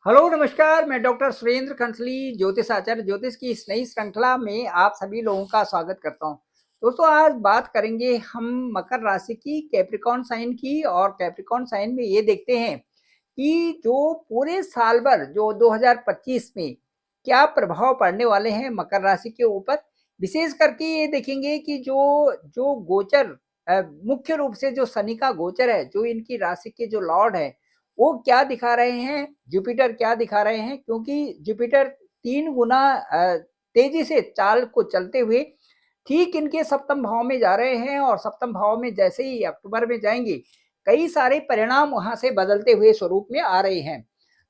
Hello नमस्कार, मैं doctor Surendra कंसली ज्योतिष आचार्य ज्योतिष की इस नई श्रृंखला में आप सभी लोगों का स्वागत करता हूं। दोस्तों, आज बात करेंगे हम मकर राशि की, कैप्रिकॉर्न साइन की। और कैप्रिकॉर्न साइन में ये देखते हैं कि जो पूरे साल भर जो 2025 में क्या प्रभाव पड़ने वाले हैं मकर राशि के ऊपर। विशेष करके ये देखेंगे कि जो जो गोचर मुख्य रूप से जो शनि का गोचर है, जो इनकी राशि के जो लॉर्ड है वो क्या दिखा रहे हैं, जुपिटर क्या दिखा रहे हैं। क्योंकि जुपिटर 3 गुना तेजी से चाल को चलते हुए ठीक इनके सप्तम भाव में जा रहे हैं। और सप्तम भाव में जैसे ही अक्टूबर में जाएंगे, कई सारे परिणाम वहां से बदलते हुए स्वरूप में आ रहे हैं।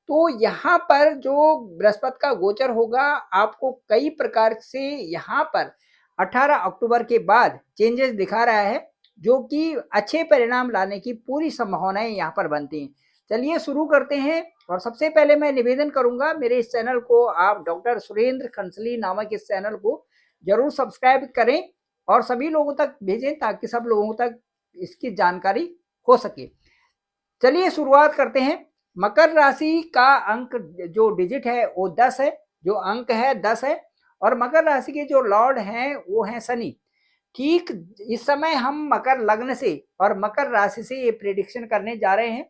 तो यहाँ पर जो बृहस्पति का गोचर होगा, आपको कई प्रकार से यहाँ पर 18 अक्टूबर के बाद चेंजेस दिखा रहा है, जो कि अच्छे परिणाम लाने की पूरी संभावनाएं यहाँ पर बनती हैं। चलिए शुरू करते हैं। और सबसे पहले मैं निवेदन करूंगा, मेरे इस चैनल को आप डॉक्टर सुरेंद्र खंसली नामक इस चैनल को जरूर सब्सक्राइब करें और सभी लोगों तक भेजें, ताकि सब लोगों तक इसकी जानकारी हो सके। चलिए शुरुआत करते हैं। मकर राशि का अंक जो डिजिट है वो 10 है, जो अंक है 10 है। और मकर राशि के जो लॉर्ड हैं वो हैं शनि। ठीक इस समय हम मकर लग्न से और मकर राशि से ये प्रेडिक्शन करने जा रहे हैं।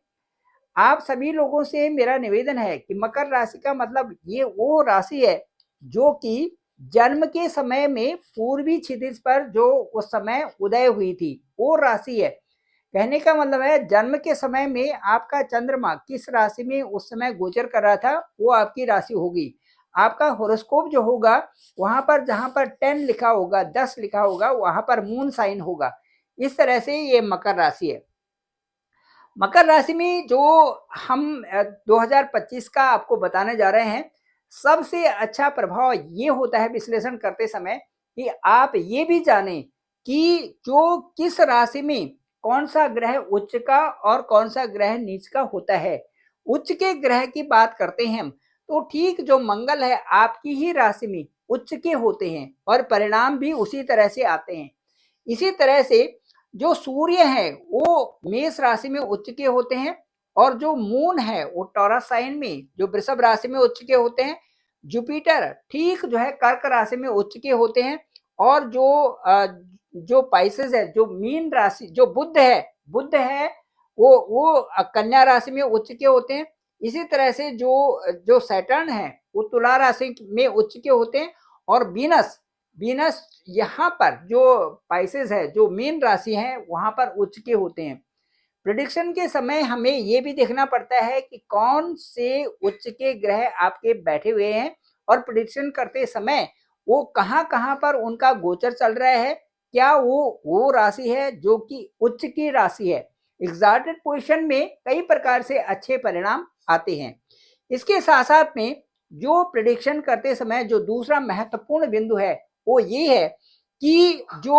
आप सभी लोगों से मेरा निवेदन है कि मकर राशि का मतलब ये वो राशि है जो कि जन्म के समय में पूर्वी क्षितिज पर जो उस समय उदय हुई थी, वो राशि है। कहने का मतलब है, जन्म के समय में आपका चंद्रमा किस राशि में उस समय गोचर कर रहा था, वो आपकी राशि होगी। आपका होरोस्कोप जो होगा, वहां पर जहां पर 10 लिखा होगा, 10 लिखा होगा, वहां पर मून साइन होगा। इस तरह से ये मकर राशि है। मकर राशि में जो हम 2025 का आपको बताने जा रहे हैं, सबसे अच्छा प्रभाव ये होता है विश्लेषण करते समय कि आप ये भी जानें कि जो किस राशि में कौन सा ग्रह उच्च का और कौन सा ग्रह नीच का होता है। उच्च के ग्रह की बात करते हैं हम, तो ठीक जो मंगल है आपकी ही राशि में उच्च के होते हैं और परिणाम भी उसी तरह से आते हैं। इसी तरह से जो सूर्य है वो मेष राशि में उच्च के होते हैं, और जो मून है वो टॉरस साइन में जो वृषभ राशि में उच्च के होते हैं। जुपिटर ठीक जो है कर्क राशि में उच्च के होते हैं। और जो पाइसेस है, जो मीन राशि, जो बुध है वो कन्या राशि में उच्च के होते हैं। इसी तरह से जो जो सैटर्न है वो तुला राशि में उच्च के होते हैं। और वीनस वीनस यहाँ पर जो पाइसेस है, जो मीन राशि है, वहां पर उच्च के होते हैं। प्रिडिक्शन के समय हमें ये भी देखना पड़ता है कि कौन से उच्च के ग्रह आपके बैठे हुए हैं, और प्रिडिक्शन करते समय वो कहाँ कहाँ पर उनका गोचर चल रहा है। क्या वो राशि है जो कि उच्च की राशि है। एग्जैक्टेड पोजिशन में कई प्रकार से अच्छे परिणाम आते हैं। इसके साथ साथ में जो प्रिडिक्शन करते समय जो दूसरा महत्वपूर्ण बिंदु है वो ये है कि जो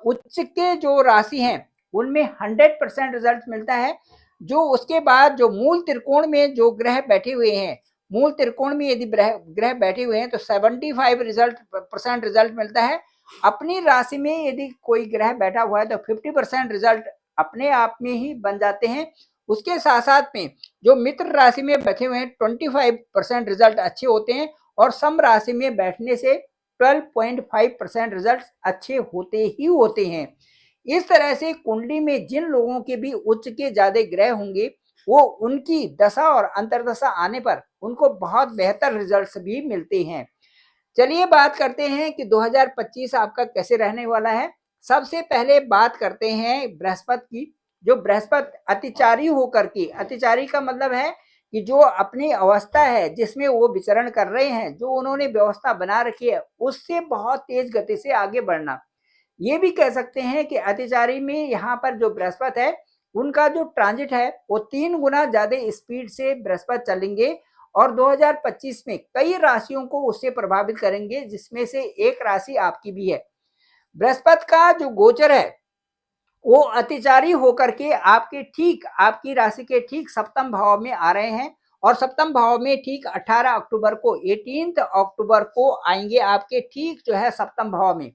उच्च के जो राशि हैं उनमें 100% रिजल्ट मिलता है। जो उसके बाद जो मूल त्रिकोण में जो ग्रह बैठे हुए हैं, मूल त्रिकोण में यदि ग्रह बैठे हुए हैं तो 75% रिजल्ट मिलता है। अपनी राशि में यदि कोई ग्रह बैठा हुआ है तो 50% रिजल्ट अपने आप में ही बन जाते हैं। उसके साथ साथ में जो मित्र राशि में बैठे हुए हैं 25% रिजल्ट अच्छे होते हैं, और सम राशि में बैठने से 12.5% रिजल्ट अच्छे होते ही होते हैं। इस तरह से कुंडली में जिन लोगों के भी उच्च के ज्यादा ग्रह होंगे, वो उनकी दशा और अंतरदशा आने पर उनको बहुत बेहतर रिजल्ट्स भी मिलते हैं। चलिए बात करते हैं कि 2025 आपका कैसे रहने वाला है। सबसे पहले बात करते हैं बृहस्पति की। जो बृहस्पति अतिचारी होकर के, अतिचारी का मतलब है कि जो अपनी अवस्था है जिसमें वो विचरण कर रहे हैं, जो उन्होंने व्यवस्था बना रखी है, उससे बहुत तेज गति से आगे बढ़ना। ये भी कह सकते हैं कि अतिचारी में यहाँ पर जो बृहस्पति है, उनका जो ट्रांजिट है वो 3 गुना ज्यादा स्पीड से बृहस्पति चलेंगे। और 2025 में कई राशियों को उससे प्रभावित करेंगे, जिसमें से एक राशि आपकी भी है। बृहस्पति का जो गोचर है वो अतिचारी होकर के आपकी राशि के ठीक सप्तम भाव में आ रहे हैं। और सप्तम भाव में ठीक 18 अक्टूबर को, 18 अक्टूबर को आएंगे आपके ठीक जो है सप्तम भाव में।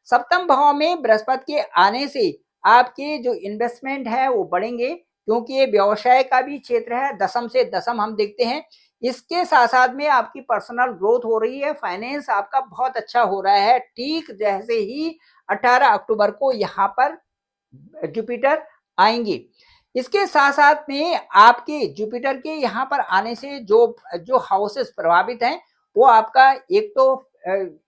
सप्तम भाव में बृहस्पति के आने से आपके जो इन्वेस्टमेंट है वो बढ़ेंगे, क्योंकि ये व्यवसाय का भी क्षेत्र है। दशम से दशम हम देखते हैं इसके साथ-साथ में आपकी पर्सनल ग्रोथ हो रही है, फाइनेंस आपका बहुत अच्छा हो रहा है। ठीक जैसे ही 18 अक्टूबर को यहाँ पर जुपिटर आएँगे। इसके साथ-साथ में आपके जुपिटर के यहाँ पर आने से जो जो हाउसेस प्रभावित हैं, वो आपका एक तो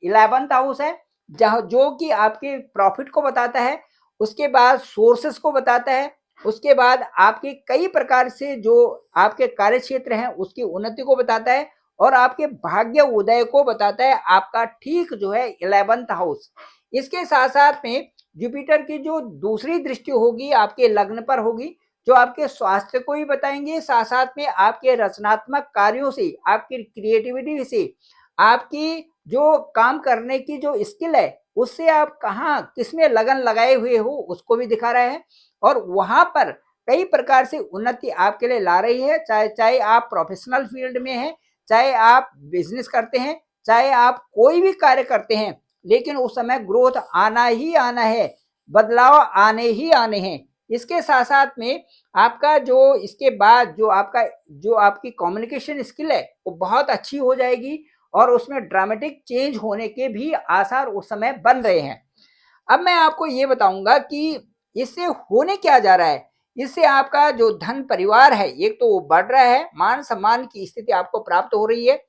11th हाउस है, जहाँ जो कि आपके प्रॉफिट को बताता है, उसके बाद सोर्सेस को बताता है, उसके बाद आपके कई प्रकार से जो आपके कार्यक्षेत्र हैं, उसकी उन्नति को बताता है और आपके भाग्य उदय को बताता है आपका ठीक जो है 11th हाउस। इसके साथ-साथ में जुपिटर की जो दूसरी दृष्टि होगी आपके लग्न पर होगी, जो आपके स्वास्थ्य को ही बताएँगे, साथ-साथ में आपके रचनात्मक कार्यों से, आपकी क्रिएटिविटी से, आपकी जो काम करने की जो स्किल है, उससे आप कहाँ किसमें लगन लगाए हुए हो, उसको भी दिखा रहा है और वहाँ पर कई प्रकार से उन्नति आपके लिए ला रही है, चाहे आप प्रोफेशनल फील्ड में हैं, चाहे आप बिज़नेस करते हैं, चाहे आप कोई भी कार्य करते हैं, लेकिन उस समय ग्रोथ आना ही आना है, बदलाव आने ही आने हैं। इसके साथ-साथ में आपका जो इसके बाद जो आपकी कम्युनिकेशन स्किल है, वो बहुत अच्छी हो जाएगी और उसमें ड्रामेटिक चेंज होने के भी आसार उस समय बन रहे हैं। अब मैं आपको ये बताऊँगा कि इससे होने क्या जा रहा है? इससे आपका जो धन परिवार है, एक तो वो बढ़ रहा है, मान-सम्मान की स्थिति आपको प्राप्त हो रही है।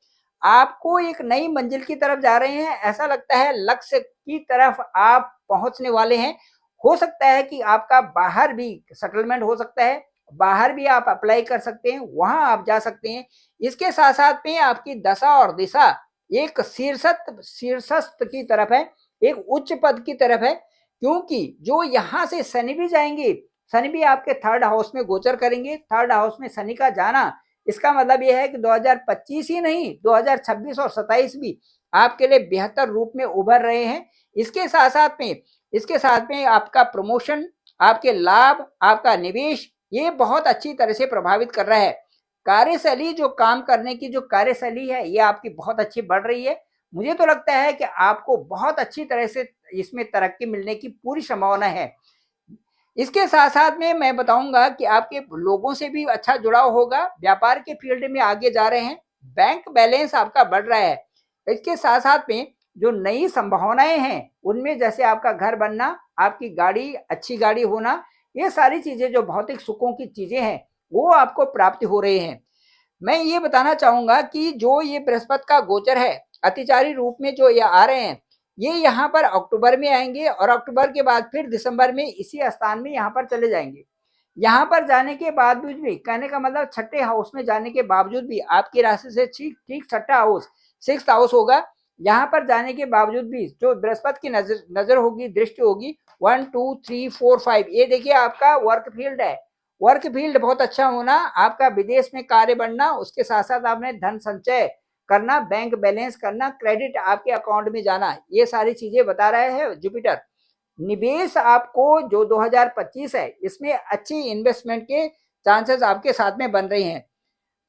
आपको एक नई मंजिल की तरफ जा रहे हैं, ऐसा लगता है लक्ष्य की तरफ आप पहुँचने वाले हैं। हो सकता है कि आपका बाहर भी सेटलमेंट हो सकता है, बाहर भी आप अप्लाई कर सकते हैं, वहाँ आप जा सकते हैं। इसके साथ-साथ में आपकी दशा और दिशा एक शीर्षस्थ की तरफ है, एक उच्च पद की तरफ है, क्योंकि जो यहाँ से शनि भी जाएँगे, शनि भी आपके 3rd हाउस में गोचर करेंगे। 3rd हाउस में शनि का जाना, इसका मतलब ये है कि 2025 ही नहीं, 2026 और 27 भी आपके लिए बेहतर रूप में उभर रहे हैं। इसके साथ में आपका प्रमोशन, आपके लाभ, आपका निवेश, ये बहुत अच्छी तरह से प्रभावित कर रहा है। कार्यशैली जो काम करने की जो कार्यशैली है, ये आपकी बहुत अच्छी बढ़ रही है। मुझे तो लगता है कि आपको बहुत अच्छी तरह से इसमें तरक्की मिलने की पूरी संभावना है। इसके साथ-साथ में मैं बताऊँगा कि आपके लोगों से भी अच्छा जुड़ाव होगा, व्यापार के फील्ड में आगे जा रहे हैं, बैंक बैलेंस आपका बढ़ रहा है। इसके साथ-साथ में जो नई संभावनाएँ हैं, उनमें जैसे आपका घर बनना, आपकी गाड़ी, अच्छी गाड़ी होना, ये सारी चीज़ें जो भौतिक सुखों की चीज़ें हैं, वो आपको प्राप्त हो रहे हैं। मैं ये बताना चाहूँगा कि जो ये बृहस्पति का गोचर है, अतिचारी रूप में जो ये आ रहे हैं, ये यहाँ पर अक्टूबर में आएँगे और अक्टूबर के बाद फिर दिसंबर में इसी स्थान में यहाँ पर चले जाएँगे। यहाँ पर जाने के बावजूद भी, कहने का मतलब 6ठे हाउस में जाने के बावजूद भी आपकी राशि से ठीक ठीक 6ठा हाउस, 6th हाउस होगा। यहाँ पर जाने के बावजूद भी जो बृहस्पति की नज़र होगी, दृष्टि होगी, 1, 2, 3, 4, 5, ये देखिए आपका वर्क फील्ड है। वर्क फील्ड बहुत अच्छा होना, आपका विदेश में कार्य बढ़ना, उसके साथ-साथ आपने धन संचय करना, बैंक बैलेंस करना, क्रेडिट आपके अकाउंट में जाना, ये सारी चीज़ें बता रहा है जुपिटर। निवेश आपको जो 2025 है, इसमें अच्छी इन्वेस्टमेंट के चांसेस आपके साथ में बन रहे हैं।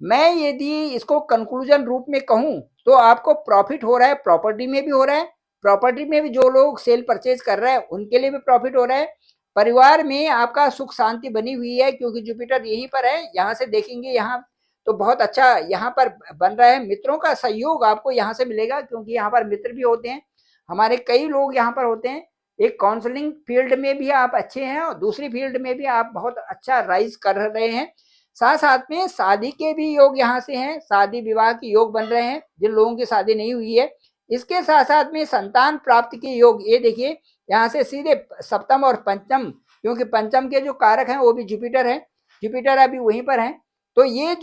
मैं यदि इसको कंक्लूजन रूप में कहूँ, तो आपको प्रॉफिट हो रहा है, प्रॉपर्टी में भी हो रहा है, प्रॉपर्टी में भी जो लोग सेल परचेज कर रहे हैं, उनके लिए भी प्रॉफिट हो रहा है। परिवार में आपका सुख शांति बनी हुई है, क्योंकि जुपिटर यहीं पर है, यहाँ से देखेंगे यहाँ तो बहुत अच्छा यहाँ पर बन रहा है। मित्रों का सहयोग आपको यहाँ से मिलेगा, क्योंकि यहाँ पर मित्र भी होते हैं, हमारे कई लोग यहाँ पर होते हैं। एक काउंसलिंग फील्ड में भी आप अच्छे हैं और दूसरी फील्ड में भी आप बहुत अच्छा राइज कर रहे हैं। साथ-साथ में शादी के भी योग यहाँ से हैं, शादी विवाह के योग बन रहे हैं, जिन लोगों की शादी नहीं हुई है। इसके साथ-साथ में संतान प्राप्ति के योग, ये देखिए यहाँ से सीधे सप्तम और पंचम, क्योंकि पंचम के जो कारक हैं वो भी जुपिटर है, जुपिटर अभी वहीं पर हैं। तो ये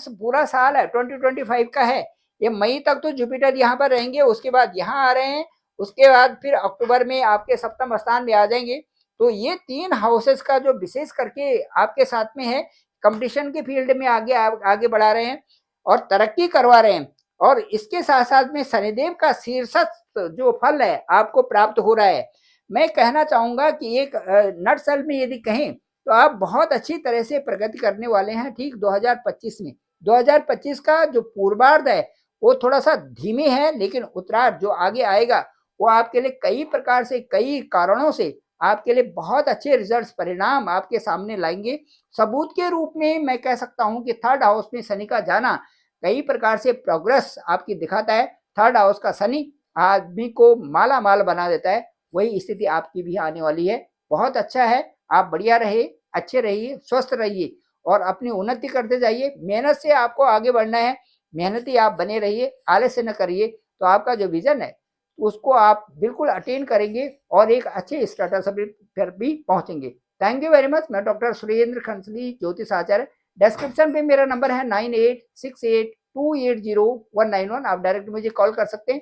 पूरा साल है 2025 का है, ये मई तक तो जुपिटर यहाँ पर रहेंगे, उसके बाद यहाँ आ रहे हैं, उसके बाद फिर अक्टूबर में आपके सप्तम स्थान में आ जाएंगे। तो ये 3 हाउसेस का जो विशेष करके आपके साथ में है, कंपटीशन के फील्ड में आगे बढ़ा रहे हैं और तरक्की करवा रहे हैं। और इसके साथ-साथ में शनिदेव का शीर्षस्थ जो फल है आपको प्राप्त हो रहा है। मैं कहना चाहूँगा कि एक नटशेल में यदि कहें, तो आप बहुत अच्छी तरह से प्रगति करने वाले हैं ठीक 2025 में। 2025 का जो पूर्वार्ध है, वो थोड़ा-सा धीमे है, लेकिन उत्तरार्ध जो आगे आएगा, वो आपके लिए कई प्रकार से, कई कारणों से आपके लिए बहुत अच्छे रिजल्ट्स, परिणाम आपके सामने लाएँगे। सबूत के रूप में मैं कह सकता हूँ कि 3rd हाउस में शनि का जाना कई प्रकार से प्रोग्रेस आपकी दिखाता है। थर्ड हाउस का शनि आदमी को माला माल बना देता है, वही स्थिति आपकी भी आने वाली है। बहुत अच्छा है, आप बढ़िया रहिए, अच्छे रहिए, स्वस्थ रहिए और अपनी उन्नति करते जाइए। मेहनत से आपको आगे बढ़ना है, मेहनती आप बने रहिए, आलस्य न करिए, तो आपका जो विजन है उसको आप बिल्कुल अटेन करेंगे और एक अच्छे स्टेटस पर भी पहुंचेंगे। Thank you very much. मैं डॉक्टर सुरेंद्र खंसली, ज्योतिष आचार्य। डिस्क्रिप्शन पे मेरा नंबर है 9868280191। आप डायरेक्ट मुझे कॉल कर सकते हैं,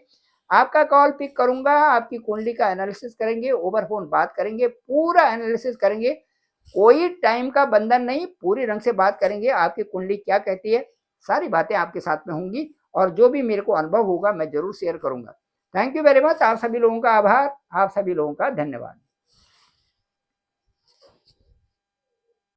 आपका कॉल पिक करूंगा, आपकी कुंडली का एनालिसिस करेंगे, ओवर फोन बात करेंगे, पूरा एनालिसिस करेंगे, कोई टाइम का बंधन नहीं, पूरी ढंग से बात करेंगे, आपकी कुंडली क्या कहती है, सारी बातें आपके साथ में होंगी और जो भी मेरे को अनुभव होगा मैं जरूर शेयर करूंगा। Thank you very much. आप सभी लोगों का आभार, आप सभी लोगों का धन्यवाद।